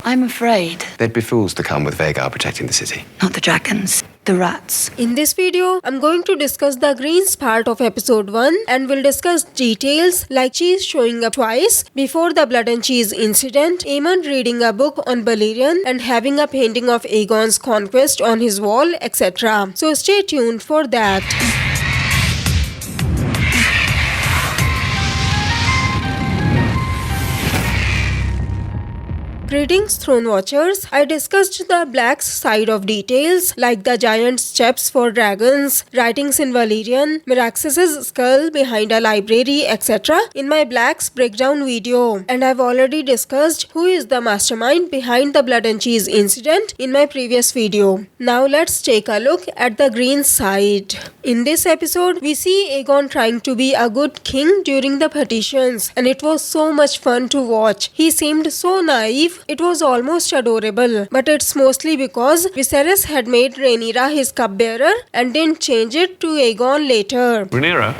I'm afraid. They'd be fools to come with Vhagar protecting the city. Not the dragons. The rats. In this video, I'm going to discuss the Greens part of episode 1 and will discuss details like cheese showing up twice before the blood and cheese incident, Aemond reading a book on Balerion and having a painting of Aegon's conquest on his wall, etc. So stay tuned for that. Greetings Throne Watchers. I discussed the Black's side of details like the giant steps for dragons, writings in Balerion, Merax's skull behind a library, etc. in my Black's breakdown video, and I've already discussed who is the mastermind behind the blood and cheese incident in my previous video. Now let's take a look at the Green side. In this episode, we see Aegon trying to be a good king during the petitions, and it was so much fun to watch. He seemed so naive. It was almost adorable, but it's mostly because Viserys had made Rhaenyra his cupbearer and didn't change it to Aegon later. Rhaenyra,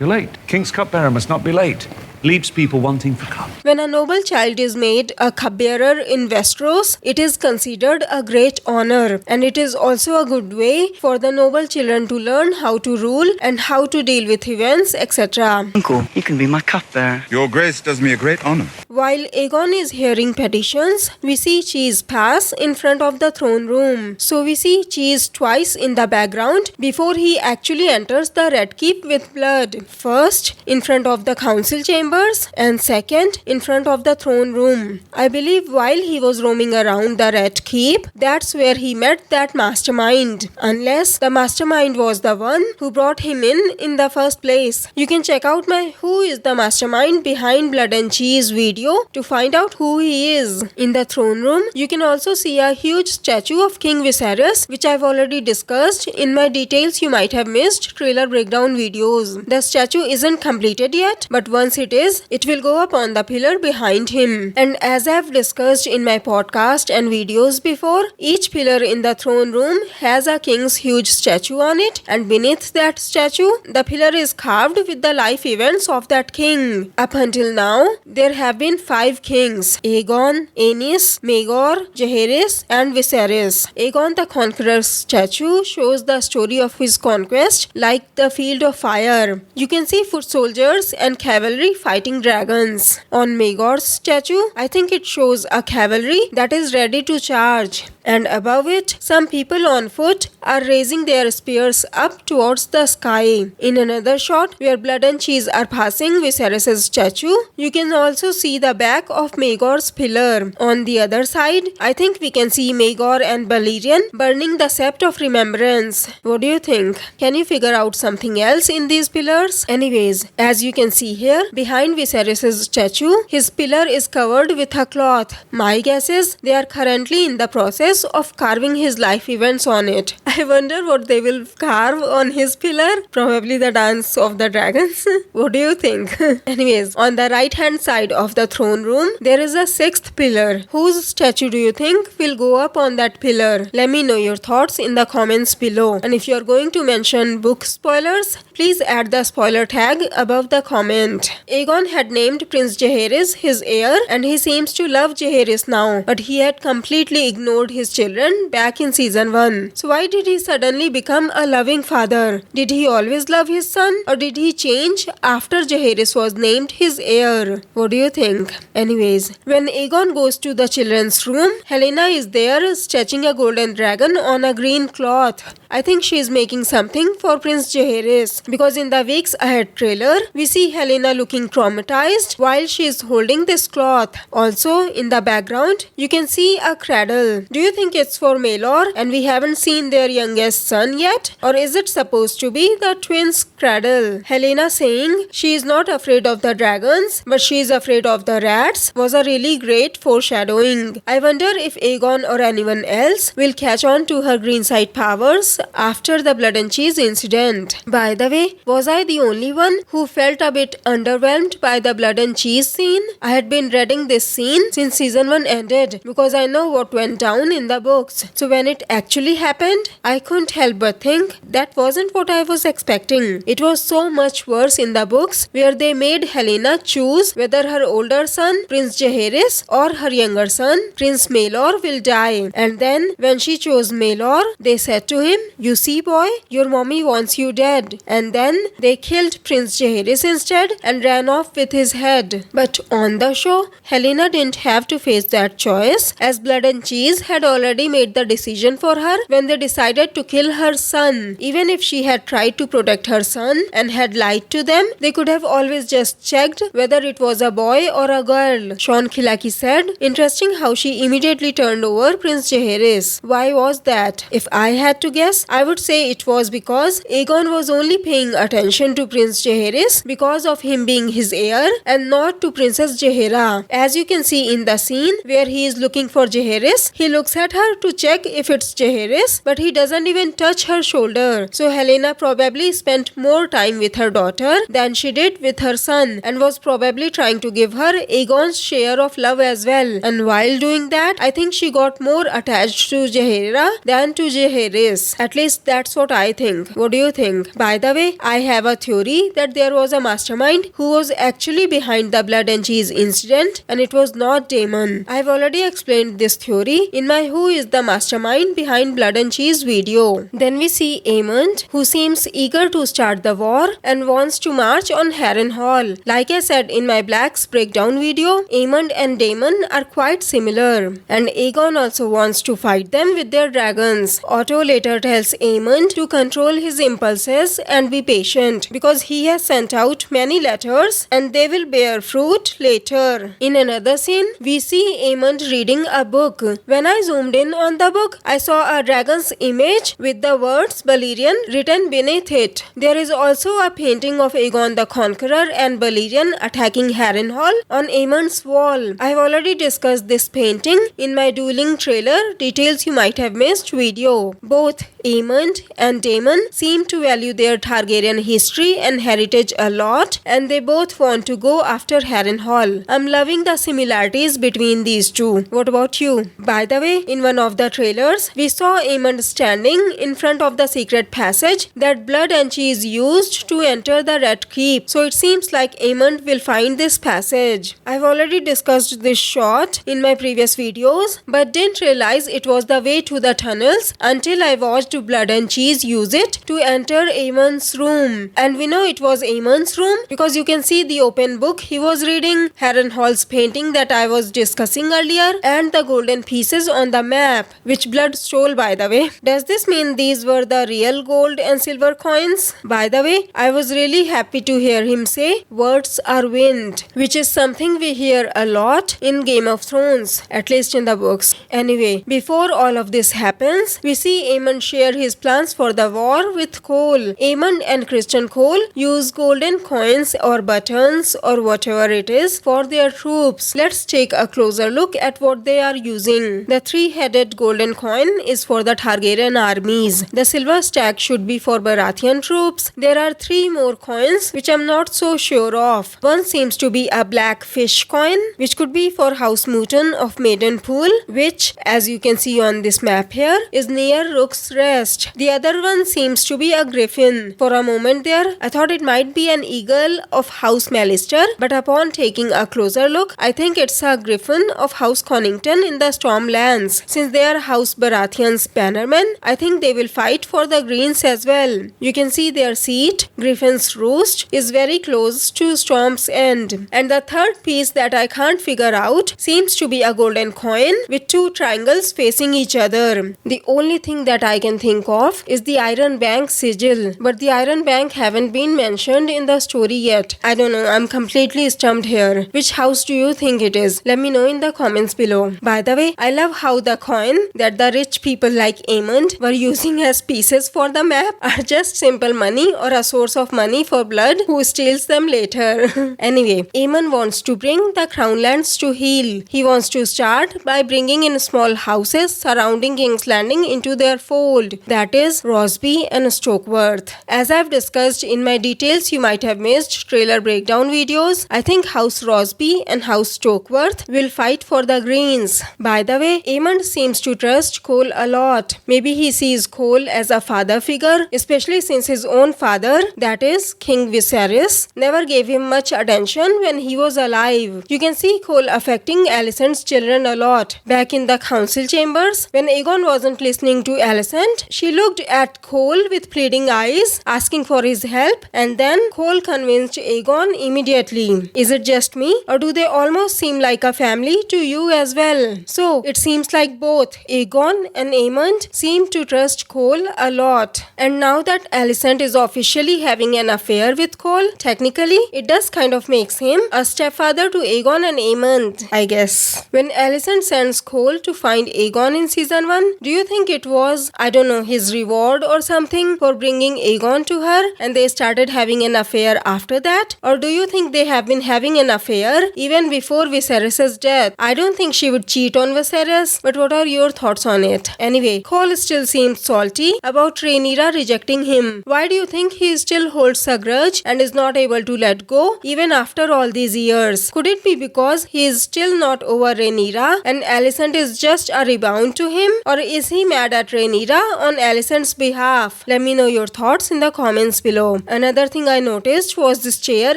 you're late. King's cupbearer must not be late. Leaves people wanting for cup. When a noble child is made a cupbearer in Westeros, it is considered a great honor, and it is also a good way for the noble children to learn how to rule and how to deal with events, etc. Uncle, you can be my cupbearer. Your Grace does me a great honor. While Aegon is hearing petitions, we see Cheese pass in front of the throne room. So we see Cheese twice in the background before he actually enters the Red Keep with blood. First, in front of the council chambers, and second, in front of the throne room. I believe while he was roaming around the Red Keep, that's where he met that mastermind. Unless the mastermind was the one who brought him in the first place. You can check out my Who is the Mastermind Behind Blood and Cheese video to find out who he is. In the throne room, you can also see a huge statue of King Viserys, which I've already discussed in my details you might have missed trailer breakdown videos. The statue isn't completed yet, but once it is, it will go up on the pillar behind him. And as I've discussed in my podcast and videos before, each pillar in the throne room has a king's huge statue on it, and beneath that statue, the pillar is carved with the life events of that king. Up until now, there have been 5 kings: Aegon, Aenys, Maegor, Jaehaerys, and Viserys. Aegon the Conqueror's statue shows the story of his conquest like the field of fire. You can see foot soldiers and cavalry fighting dragons. On Maegor's statue, I think it shows a cavalry that is ready to charge. And above it, some people on foot are raising their spears up towards the sky. In another shot, where blood and cheese are passing Viserys' statue, you can also see the back of Maegor's pillar. On the other side, I think we can see Maegor and Balerion burning the Sept of Remembrance. What do you think? Can you figure out something else in these pillars? Anyways, as you can see here, behind Viserys' statue, his pillar is covered with a cloth. My guess is they are currently in the process of carving his life events on it. I wonder what they will carve on his pillar. Probably the dance of the dragons. What do you think? Anyways, on the right hand side of the throne room, there is a 6th pillar. Whose statue do you think will go up on that pillar? Let me know your thoughts in the comments below. And if you are going to mention book spoilers, please add the spoiler tag above the comment. Aegon had named Prince Jaehaerys his heir, and he seems to love Jaehaerys now, but he had completely ignored his children back in season 1. So why did he suddenly become a loving father? Did he always love his son, or did he change after Jaehaerys was named his heir? What do you think? Anyways, when Aegon goes to the children's room, Helena is there stretching a golden dragon on a green cloth. I think she is making something for Prince Jaehaerys, because in the Weeks Ahead trailer, we see Helena looking traumatized while she is holding this cloth. Also, in the background, you can see a cradle. Do you think it's for Maelor and we haven't seen their youngest son yet? Or is it supposed to be the twins' cradle? Helena saying she is not afraid of the dragons, but she is afraid of the rats was a really great foreshadowing. I wonder if Aegon or anyone else will catch on to her green side powers after the blood and cheese incident. By the way, was I the only one who felt a bit underwhelmed stunned by the blood and cheese scene? I had been dreading this scene since season 1 ended because I know what went down in the books. So when it actually happened, I couldn't help but think that wasn't what I was expecting. It was so much worse in the books where they made Helena choose whether her older son, Prince Jaehaerys, or her younger son, Prince Maelor, will die. And then when she chose Maelor, they said to him, "You see boy, your mommy wants you dead." And then they killed Prince Jaehaerys instead and ran off with his head. But on the show, Helena didn't have to face that choice as Blood and Cheese had already made the decision for her when they decided to kill her son. Even if she had tried to protect her son and had lied to them, they could have always just checked whether it was a boy or a girl. Sean Kilaki said, "Interesting how she immediately turned over Prince Jaehaerys. Why was that? If I had to guess, I would say it was because Aegon was only paying attention to Prince Jaehaerys because of him being his heir and not to Princess Jaehaera. As you can see in the scene where he is looking for Jaehaerys, he looks at her to check if it's Jaehaerys, but he doesn't even touch her shoulder. So Helena probably spent more time with her daughter than she did with her son and was probably trying to give her Aegon's share of love as well. And while doing that, I think she got more attached to Jaehaera than to Jaehaerys. At least that's what I think. What do you think? By the way, I have a theory that there was a mastermind who was actually behind the blood and cheese incident, and it was not Daemon. I've already explained this theory in my Who is the Mastermind Behind Blood and Cheese video. Then we see Aemond, who seems eager to start the war and wants to march on Harrenhal. Like I said in my Black's breakdown video, Aemond and Daemon are quite similar, and Aegon also wants to fight them with their dragons. Otto later tells Aemond to control his impulses and be patient because he has sent out many letters and they will bear fruit later. In another scene, we see Aemond reading a book. When I zoomed in on the book, I saw a dragon's image with the words Balerion written beneath it. There is also a painting of Aegon the Conqueror and Balerion attacking Harrenhal on Aemond's wall. I have already discussed this painting in my dueling trailer details you might have missed video. Both Aemond and Daemon seem to value their Targaryen history and heritage a lot, and they both want to go after Harrenhal. I'm loving the similarities between these two. What about you? By the way, in one of the trailers, we saw Aemond standing in front of the secret passage that Blood and Cheese used to enter the Red Keep. So it seems like Aemond will find this passage. I've already discussed this shot in my previous videos, but didn't realize it was the way to the tunnels until I watched Blood and Cheese use it to enter Aemond's room. And we know it was Aemond's room because you can see the open book he was reading, Harrenhal's painting that I was discussing earlier, and the golden pieces on the map, which Blood stole by the way. Does this mean these were the real gold and silver coins? By the way, I was really happy to hear him say words are wind, which is something we hear a lot in Game of Thrones, at least in the books. Anyway, before all of this happens, we see Aemond share his plans for the war with Cole. Aemond and Christian Cole use golden coins or buttons or whatever it is for their troops. Let's take a closer look at what they are using. The three-headed golden coin is for the Targaryen armies. The silver stack should be for Baratheon troops. There are three more coins which I'm not so sure of. One seems to be a black fish coin, which could be for House Mouton of Maidenpool, which, as you can see on this map here, is near Rook's Rest. The other one seems to be a griffin. For a moment there, I thought it might be an eagle of House Mallister, but upon taking a closer look, I think it's a griffin of House Connington in the Stormlands. Since they are House Baratheon's bannermen, I think they will fight for the Greens as well. You can see their seat, Griffin's Roost, is very close to Storm's End. And the third piece that I can't figure out seems to be a golden coin with two triangles facing each other. The only thing that I can think of is the Iron Bank sigil, but the Iron Bank haven't been mentioned in the story yet. I don't know, I'm completely stumped here. Which house do you think it is? Let me know in the comments below. By the way, I love how the coin that the rich people like Aemond were using as pieces for the map are just simple money or a source of money for Blood who steals them later. Anyway, Aemond wants to bring the Crownlands to heel. He wants to start by bringing in small houses surrounding King's Landing into their fold. That is Rosby and Stokeworth. As I've discussed in my details you might have missed trailer breakdown videos, I think House Rosby and House Stokeworth will fight for the Greens. By the way, Aemond seems to trust Cole a lot. Maybe he sees Cole as a father figure, especially since his own father, that is King Viserys, never gave him much attention when he was alive. You can see Cole affecting Alicent's children a lot. Back in the council chambers, when Aegon wasn't listening to Alicent, she looked at Cole with pleading eyes, asking for his help, and then Cole convinced Aegon immediately. Is it just me, or do they almost seem like a family to you as well? So, it seems like both Aegon and Aemond seem to trust Cole a lot. And now that Alicent is officially having an affair with Cole, technically, it does kind of makes him a stepfather to Aegon and Aemond, I guess. When Alicent sends Cole to find Aegon in season 1, do you think it was, I don't know, his reward or something for bringing Aegon to her and they started having an affair after that? Or do you think they have been having an affair even before Viserys' death? I don't think she would cheat on Viserys, but what are your thoughts on it? Anyway, Cole still seems salty about Rhaenyra rejecting him. Why do you think he still holds a grudge and is not able to let go even after all these years? Could it be because he is still not over Rhaenyra and Alicent is just a rebound to him? Or is he mad at Rhaenyra on Alicent's behalf? Let me know your thoughts in the comments below. Another thing I noticed was this chair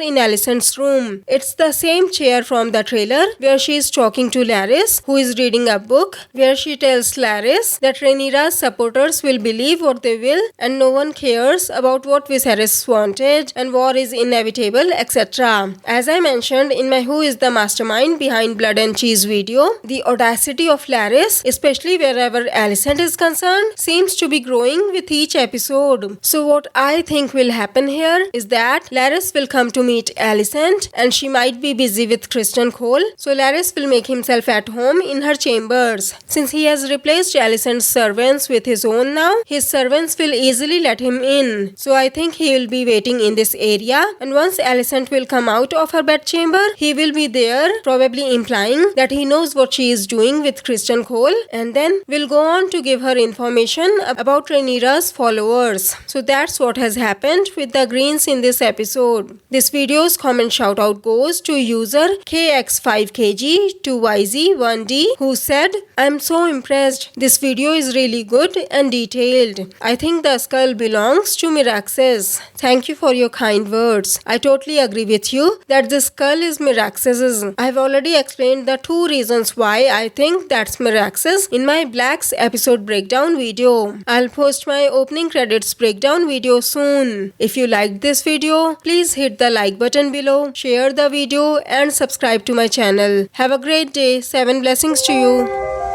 in Alicent's room. It's the same chair from the trailer where she is talking to Larys, who is reading a book, where she tells Larys that Rhaenyra's supporters will believe what they will and no one cares about what Viserys wanted and war is inevitable, etc. As I mentioned in my Who is the Mastermind Behind Blood and Cheese video, the audacity of Larys, especially wherever Alicent is concerned, seems to be growing with each episode. So what I think will happen here is that Larys will come to meet Alicent and she might be busy with Criston Cole, so Larys will make himself at home in her chambers. Since he has replaced Alicent's servants with his own now, his servants will easily let him in. So I think he will be waiting in this area, and once Alicent will come out of her bedchamber, he will be there, probably implying that he knows what she is doing with Criston Cole, and then will go on to give her information about Rhaenyra's followers. So that's what has happened with the Greens in this episode. This video's comment shout out goes to user KX5KG2YZ1D, who said, "I'm so impressed. This video is really good and detailed. I think the skull belongs to Meraxes. Thank you for your kind words. I totally agree with you that the skull is Meraxes's. I've already explained the 2 reasons why I think that's Meraxes in my Blacks episode breakdown video. I'll post my opening credits breakdown video soon. If you liked this video, please hit the like button below, share the video and subscribe to my channel. Have a great day. 7 blessings to you."